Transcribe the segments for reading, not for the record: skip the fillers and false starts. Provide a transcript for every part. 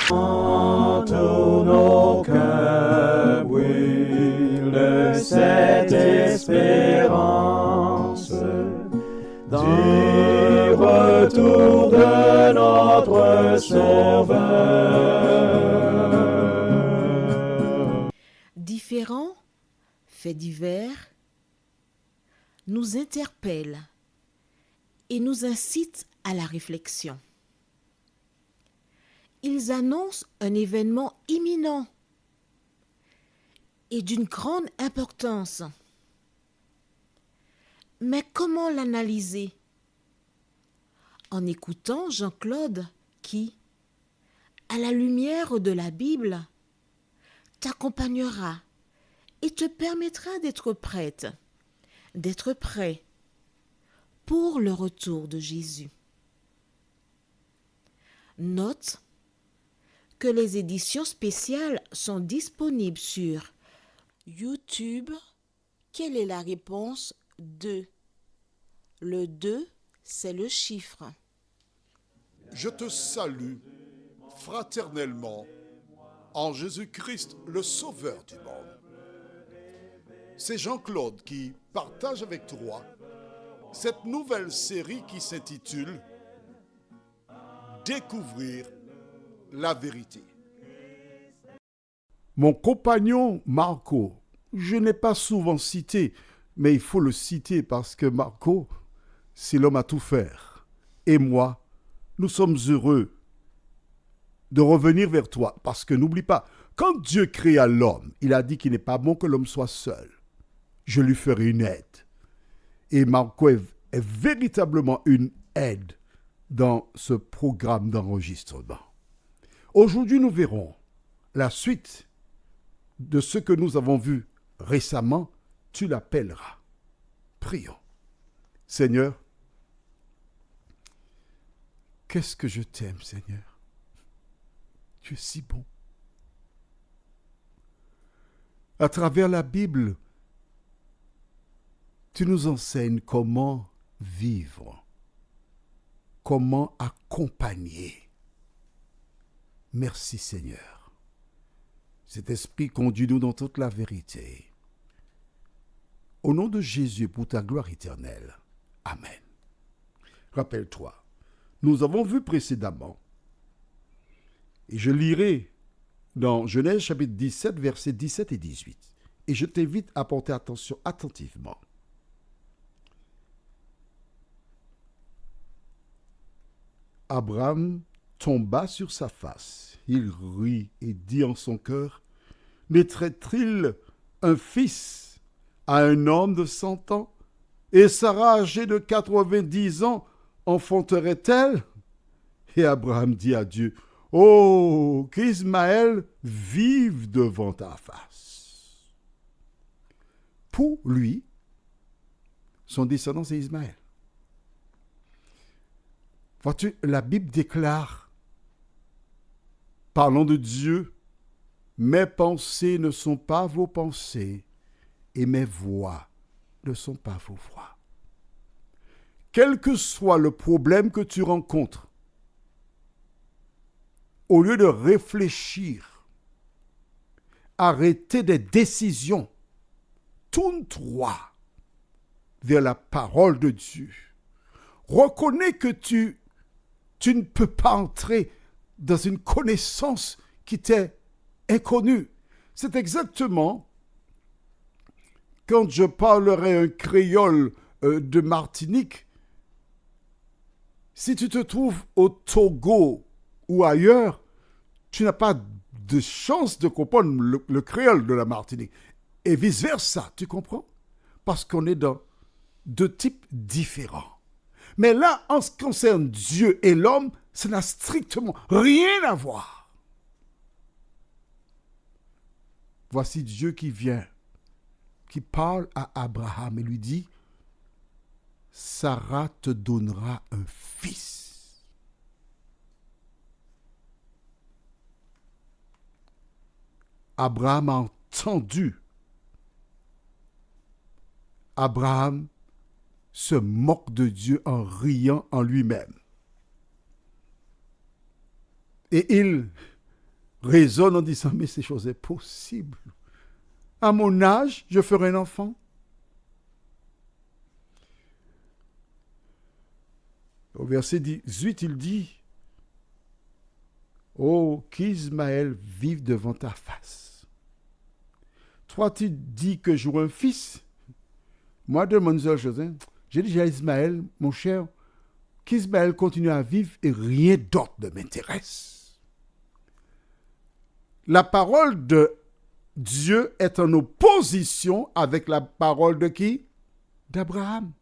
Tous nos cœurs brûlent de cette espérance du retour de notre Sauveur. Différents faits divers nous interpellent et nous incitent à la réflexion. Ils annoncent un événement imminent et d'une grande importance. Mais comment l'analyser? En écoutant Jean-Claude qui, à la lumière de la Bible, t'accompagnera et te permettra d'être prête, d'être prêt pour le retour de Jésus. Note que les éditions spéciales sont disponibles sur YouTube. Quelle est la réponse 2? Le 2, c'est le chiffre. Je te salue fraternellement en Jésus-Christ, le Sauveur du monde. C'est Jean-Claude qui partage avec toi cette nouvelle série qui s'intitule « Découvrir la vérité ». Mon compagnon Marco, je n'ai pas souvent cité, mais il faut le citer parce que Marco, c'est l'homme à tout faire. Et moi, nous sommes heureux de revenir vers toi parce que n'oublie pas, quand Dieu créa l'homme, il a dit qu'il n'est pas bon que l'homme soit seul. Je lui ferai une aide. Et Marco est véritablement une aide dans ce programme d'enregistrement. Aujourd'hui, nous verrons la suite de ce que nous avons vu récemment. Tu l'appelleras. Prions. Seigneur, qu'est-ce que je t'aime, Seigneur. Tu es si bon. À travers la Bible, tu nous enseignes comment vivre, comment accompagner. Merci Seigneur. Cet esprit conduit-nous dans toute la vérité. Au nom de Jésus, pour ta gloire éternelle. Amen. Rappelle-toi, nous avons vu précédemment, et je lirai dans Genèse chapitre 17, versets 17 et 18, et je t'invite à porter attention attentivement. Abraham tomba sur sa face. Il rit et dit en son cœur, « Naîtrait-il un fils à un homme de 100 ans, et Sarah, âgée de 90 ans, enfanterait-elle » Et Abraham dit à Dieu, « Oh, qu'Ismaël vive devant ta face. » Pour lui, son descendant, c'est Ismaël. Vois-tu, la Bible déclare, parlant de Dieu, « Mes pensées ne sont pas vos pensées, et mes voix ne sont pas vos voix. » Quel que soit le problème que tu rencontres, au lieu de réfléchir, arrêter des décisions, tourne-toi vers la parole de Dieu. Reconnais que tu ne peux pas entrer dans une connaissance qui t'est inconnue. C'est exactement quand je parlerai un créole de Martinique. Si tu te trouves au Togo ou ailleurs, tu n'as pas de chance de comprendre le créole de la Martinique. Et vice-versa, tu comprends? Parce qu'on est dans deux types différents. Mais là, en ce qui concerne Dieu et l'homme, ça n'a strictement rien à voir. Voici Dieu qui vient, qui parle à Abraham et lui dit, « Sarah te donnera un fils. » Abraham a entendu. Abraham se moque de Dieu en riant en lui-même. Et il raisonne en disant, mais ces choses sont possibles. À mon âge, je ferai un enfant. Au verset 18, il dit, oh, qu'Ismaël vive devant ta face. Toi, tu dis que j'aurai un fils. Moi, de mon José, j'ai dit à Ismaël, mon cher, qu'Ismaël continue à vivre et rien d'autre ne m'intéresse. La parole de Dieu est en opposition avec la parole de qui? D'Abraham.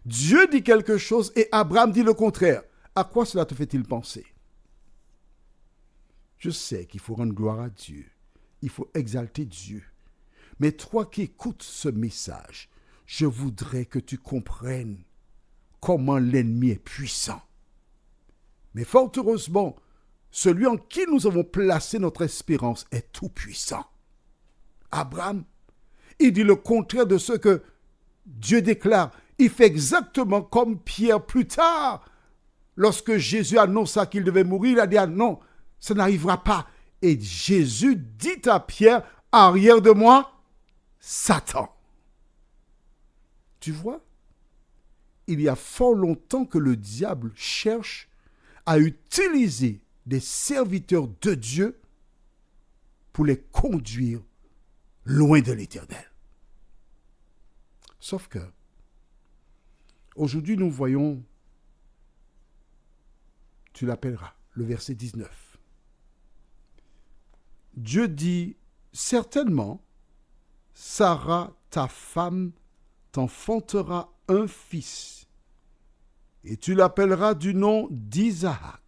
Dieu dit quelque chose et Abraham dit le contraire. À quoi cela te fait-il penser? Je sais qu'il faut rendre gloire à Dieu. Il faut exalter Dieu. Mais toi qui écoutes ce message, je voudrais que tu comprennes comment l'ennemi est puissant. Mais fort heureusement, celui en qui nous avons placé notre espérance est tout puissant. Abraham, il dit le contraire de ce que Dieu déclare. Il fait exactement comme Pierre plus tard. Lorsque Jésus annonça qu'il devait mourir, il a dit, ah non, ça n'arrivera pas. Et Jésus dit à Pierre, arrière de moi, Satan. Tu vois, il y a fort longtemps que le diable cherche à utiliser des serviteurs de Dieu pour les conduire loin de l'Éternel. Sauf que, aujourd'hui, nous voyons, tu l'appelleras, le verset 19. Dieu dit, certainement, Sarah, ta femme, t'enfantera un fils, et tu l'appelleras du nom d'Isaac.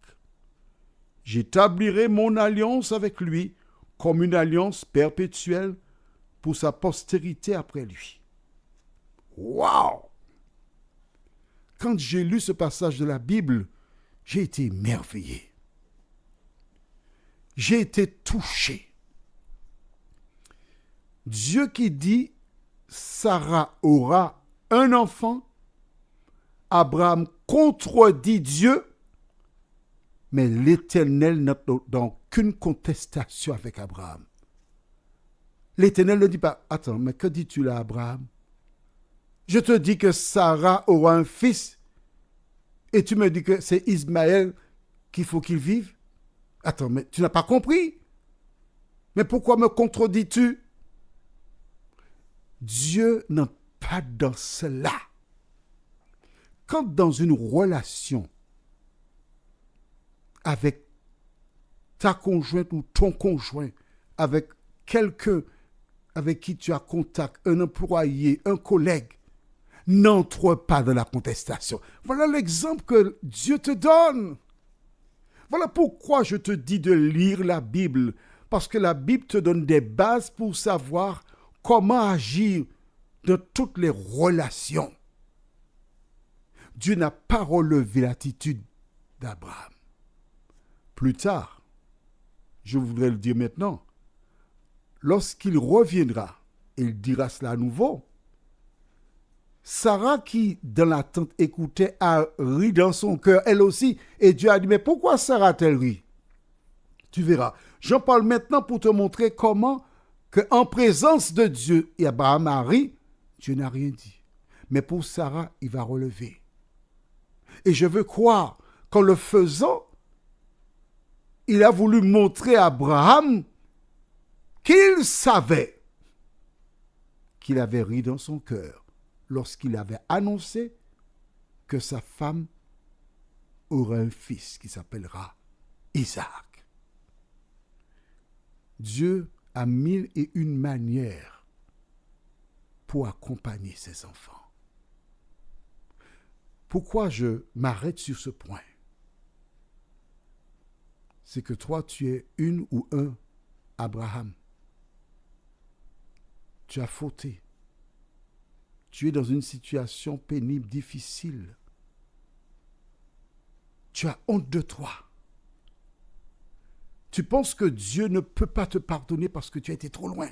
J'établirai mon alliance avec lui comme une alliance perpétuelle pour sa postérité après lui. Waouh! Quand j'ai lu ce passage de la Bible, j'ai été émerveillé. J'ai été touché. Dieu qui dit, Sarah aura un enfant, Abraham contredit Dieu, mais l'Éternel n'a aucune contestation avec Abraham. L'Éternel ne dit pas, attends, mais que dis-tu là, Abraham? Je te dis que Sarah aura un fils, et tu me dis que c'est Ismaël qu'il faut qu'il vive? Attends, mais tu n'as pas compris? Mais pourquoi me contredis-tu? Dieu n'est pas dans cela. Quand dans une relation avec ta conjointe ou ton conjoint, avec quelqu'un avec qui tu as contact, un employé, un collègue, n'entre pas dans la contestation. Voilà l'exemple que Dieu te donne. Voilà pourquoi je te dis de lire la Bible, parce que la Bible te donne des bases pour savoir comment agir dans toutes les relations. Dieu n'a pas relevé l'attitude d'Abraham. Plus tard, je voudrais le dire maintenant, lorsqu'il reviendra, il dira cela à nouveau. Sarah qui, dans la tente, écoutait, a ri dans son cœur, elle aussi. Et Dieu a dit, mais pourquoi Sarah a-t-elle ri? Tu verras. J'en parle maintenant pour te montrer comment, en présence de Dieu, et Abraham a ri, Dieu n'a rien dit. Mais pour Sarah, il va relever. Et je veux croire qu'en le faisant, il a voulu montrer à Abraham qu'il savait qu'il avait ri dans son cœur lorsqu'il avait annoncé que sa femme aura un fils qui s'appellera Isaac. Dieu a 1001 manières pour accompagner ses enfants. Pourquoi je m'arrête sur ce point? C'est que toi, tu es une ou un Abraham. Tu as fauté. Tu es dans une situation pénible, difficile. Tu as honte de toi. Tu penses que Dieu ne peut pas te pardonner parce que tu as été trop loin.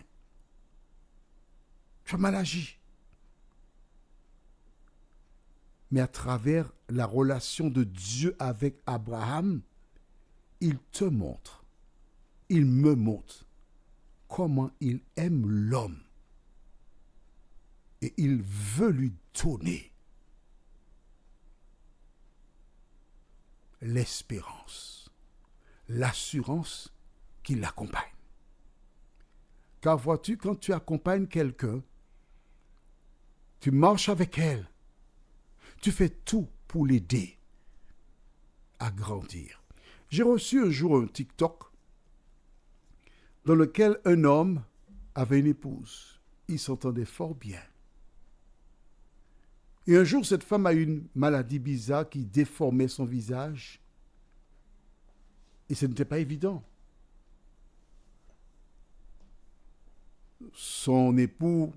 Tu as mal agi. Mais à travers la relation de Dieu avec Abraham, il te montre, il me montre comment il aime l'homme. Et il veut lui donner l'espérance, l'assurance qui l'accompagne. Car vois-tu, quand tu accompagnes quelqu'un, tu marches avec elle, tu fais tout pour l'aider à grandir. J'ai reçu un jour un TikTok dans lequel un homme avait une épouse. Ils s'entendaient fort bien. Et un jour, cette femme a eu une maladie bizarre qui déformait son visage. Et ce n'était pas évident. Son époux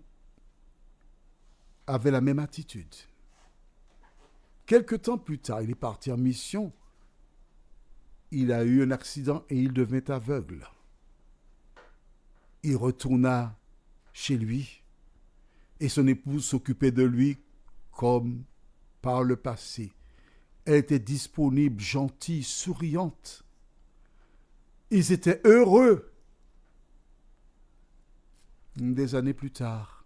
avait la même attitude. Quelque temps plus tard, il est parti en mission. Il a eu un accident et il devint aveugle. Il retourna chez lui et son épouse s'occupait de lui comme par le passé. Elle était disponible, gentille, souriante. Ils étaient heureux. Des années plus tard,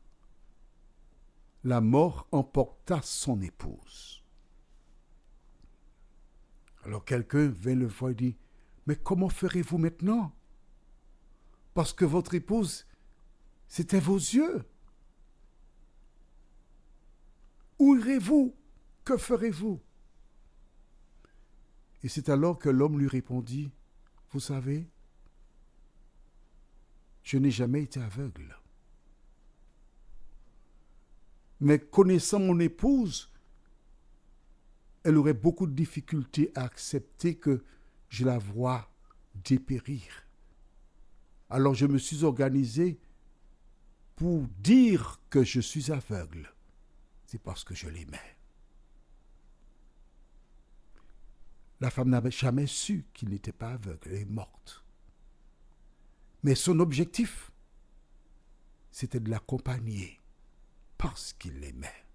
la mort emporta son épouse. Alors quelqu'un vint le voir et dit, « Mais comment ferez-vous maintenant? Parce que votre épouse, c'était vos yeux. Où irez-vous? Que ferez-vous? » Et c'est alors que l'homme lui répondit, « Vous savez, je n'ai jamais été aveugle. Mais connaissant mon épouse, elle aurait beaucoup de difficultés à accepter que je la voie dépérir. Alors je me suis organisé pour dire que je suis aveugle. C'est parce que je l'aimais. » La femme n'avait jamais su qu'il n'était pas aveugle. Elle est morte. Mais son objectif, c'était de l'accompagner parce qu'il l'aimait.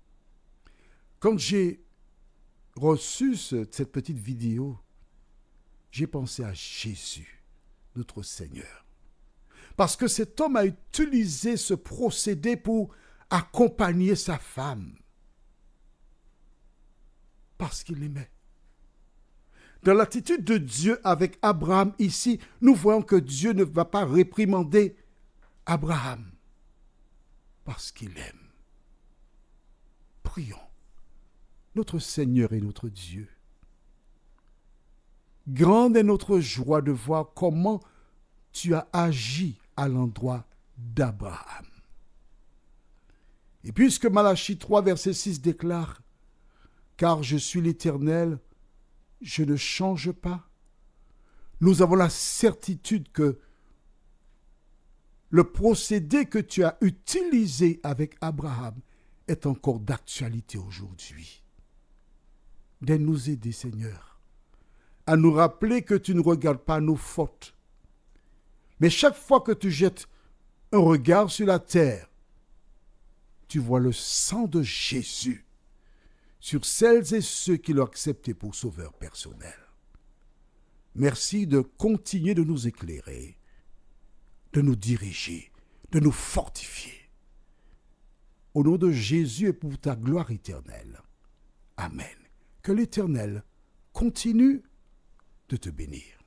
Quand j'ai reçu cette petite vidéo, j'ai pensé à Jésus, notre Seigneur. Parce que cet homme a utilisé ce procédé pour accompagner sa femme. Parce qu'il l'aimait. Dans l'attitude de Dieu avec Abraham ici, nous voyons que Dieu ne va pas réprimander Abraham parce qu'il aime. Prions. Notre Seigneur et notre Dieu. Grande est notre joie de voir comment tu as agi à l'endroit d'Abraham. Et puisque Malachie 3, verset 6 déclare « Car je suis l'Éternel, je ne change pas », nous avons la certitude que le procédé que tu as utilisé avec Abraham est encore d'actualité aujourd'hui. De nous aider, Seigneur, à nous rappeler que tu ne regardes pas nos fautes. Mais chaque fois que tu jettes un regard sur la terre, tu vois le sang de Jésus sur celles et ceux qui l'ont accepté pour sauveur personnel. Merci de continuer de nous éclairer, de nous diriger, de nous fortifier. Au nom de Jésus et pour ta gloire éternelle. Amen. Que l'Éternel continue de te bénir.